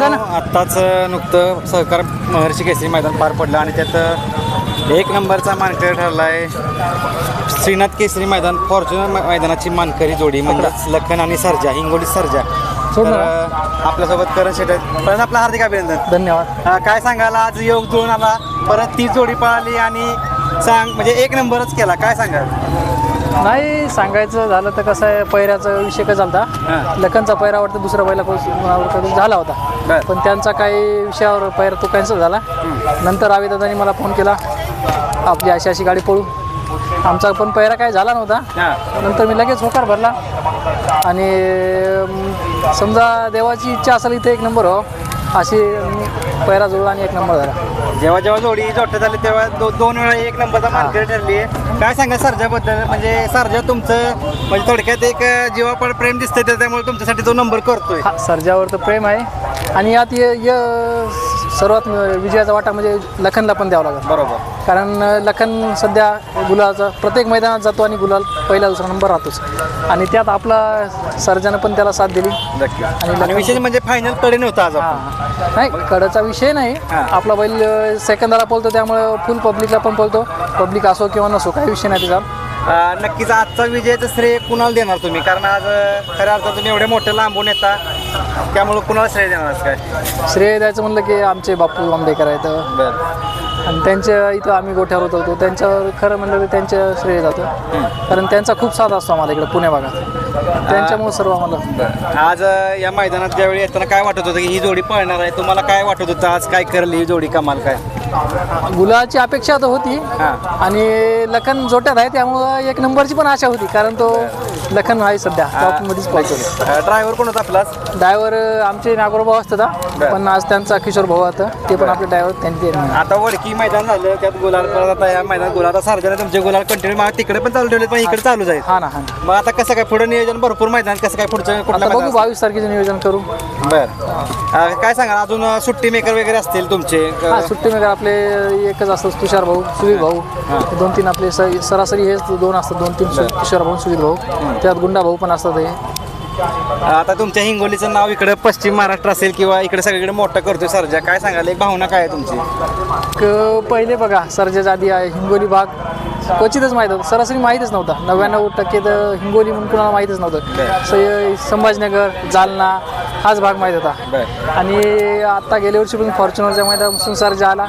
आत्ताच नुकतं सहकार महर्षी केसरी मैदान पार पडलं आणि त्यात एक नंबरचा मानकरी ठरला आहे श्रीनाथ केसरी मैदान फॉर्च्युनर मैदानाची मानकरी जोडी म्हणजेच लखन आणि सर्जा हिंगोली सर्जा. तर आपल्यासोबत करण शेट आहेत. परत आपलं हार्दिक अभिनंदन. धन्यवाद. काय सांगाल आज योग जुळून आला परत ती जोडी पळाली आणि म्हणजे एक नंबरच केला काय सांगाल? नाही सांगायचं झालं तर कसं आहे पैऱ्याचा विषय काय झाला लखनचा पैरा वाटतं दुसऱ्या बैला झाला होता पण त्यांचा काही विषयावर पैरा तो कॅन्सल झाला. नंतर आवेदादांनी मला फोन केला आपली अशी गाडी पळू. आमचा पण पैरा काय झाला नव्हता. नंतर मी लगेच होकार भरला आणि समजा देवाची इच्छा असेल इथे एक नंबर हो अशी पैरा जुळला आणि एक नंबर झाला. जेव्हा जेव्हा जोडी जोडण्यात झाली तेव्हा दोन वेळा एक नंबरचा मानकरी ठरली आहे. काय सांगा सर्जाबद्दल? म्हणजे सर्जा तुमचं म्हणजे थोडक्यात एक जीवापड प्रेम दिसतंय त्यामुळे तुमच्यासाठी तो नंबर करतोय. सर्जावर तर प्रेम आहे आणि यात सर्वात विजयाचा वाटा म्हणजे लखनला पण द्यावा लागेल. बरोबर. कारण लखन सध्या गुलालचा प्रत्येक मैदानात जातो आणि गुलाल पहिला दुसरा नंबर राहतोच आणि त्यात आपला सर्जानं पण त्याला साथ दिली. आणि विशेष म्हणजे फायनल कडे नव्हता आज. नाही कडचा विषय नाही. आपला बैल सेकंदाला पळतो त्यामुळे फुल पब्लिकला पण पळतो. पब्लिक असो किंवा नसो काही विषय नाही त्याचा. नक्कीच आजचा विजयाचं श्रेय कुणाला देणार तुम्ही? कारण आज खऱ्या अर्थात तुम्ही एवढे मोठे लांबून येता त्यामुळे कुणाला श्रेय देणार? काय श्रेय द्यायचं म्हणलं की आमचे बापू आंबेकर आहेत आणि त्यांच्या इथं आम्ही गोठ्यावर होतो त्यांच्यावर खरं म्हणलं तर त्यांच्या श्रेय जातं कारण त्यांचा खूप साथ असतो आम्हाला इकडे पुणे भागात. त्यांच्यामुळे सर्व आम्हाला आज या मैदानात ज्यावेळी येताना काय वाटत होतं की ही जोडी पळणार आहे? तुम्हाला काय वाटत होतं आज काय करेल ही जोडी कमाल? काय गुलाची अपेक्षा तर होती आणि लखन जोट्यात आहे त्यामुळं एक नंबरची पण आशा होती कारण तो लखन आहे सध्या टॉपमध्येच पोहोचतो. ड्रायव्हर कोण होता आपला? ड्रायव्हर आमचे नागोर भाऊ असतात पण आज त्यांचा किशोर भाऊ होता ते पण आपले ड्रायव्हर त्यांचे. आता वडकी मैदान झालं त्यात गुलाल परत आता या मैदान गुलाल आता सार्जाने तुमचे गुलाल कंटिन्यू तिकडे पण चालू ठेवले पण इकडे चालू जाईल. हा ना. मग आता कसं काय पुढे नियोजन? भरपूर मैदान कसं काय पुढचं कुठलं बघू 22 तारखेचं नियोजन करू. बरं काय सांगा अजून सुट्टी मेकर वगैरे असतील तुमचे? सुट्टी मेकर आपले एकच असतात तुषार भाऊ सुधीर भाऊ. 2-3 आपले सरासरी हेच 2 असतात 2-3 तुषार भाऊ सुधीर भाऊ. त्यात गुंडा भाऊ पण असतात. आता तुमच्या हिंगोलीचं नाव इकडे पश्चिम महाराष्ट्र असेल किंवा इकडे सगळीकडे मोठं करतोय सर्जा. काय सांगाल एक भावना काय आहे तुमची? पहिले बघा सर्जाच्या आधी हिंगोली भाग क्वचितच माहीत होतं. सरासरी माहीतच नव्हता. 99% तर हिंगोली म्हणून कुणाला माहीतच नव्हतं. संभाजीनगर जालना हाच भाग माहीत होता आणि आता गेल्या वर्षी पण फॉर्च्युनरच्या मैदानापासून सर्जा आला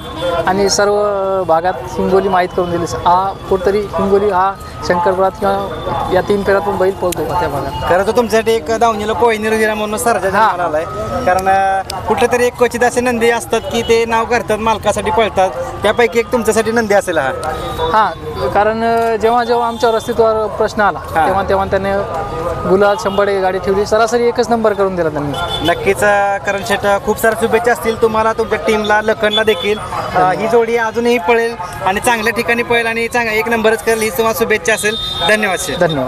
आणि सर्व भागात हिंगोली माहीत करून दिली. हा कुठंतरी हिंगोली हा शंकरपुरात किंवा या 3 फेऱ्यातून बैल पळतो त्या भागात. खरं तर तुमच्यासाठी एक दावणीला कोयनीर दिला म्हणून सर्जा आलाय. कारण कुठलं तरी एक क्वचित असे नंदी असतात की ते नाव करतात मालकासाठी पळतात त्यापैकी एक तुमच्यासाठी नंदी असेल हा. हां कारण जेव्हा जेव्हा आमच्यावर अस्तित्वावर प्रश्न आला तेव्हा त्याने गुलाल 100 गाडी ठेवली. सरासरी एकच नंबर करून दिला त्यांनी. नक्कीच करण शेठ खूप साऱ्या शुभेच्छा असतील तुम्हाला तुमच्या टीमला लखनला देखील. ही जोडी अजूनही पळेल आणि चांगल्या ठिकाणी पळेल आणि एक नंबरच करेल ही तुम्हाला शुभेच्छा असेल. धन्यवाद शेठ. धन्यवाद.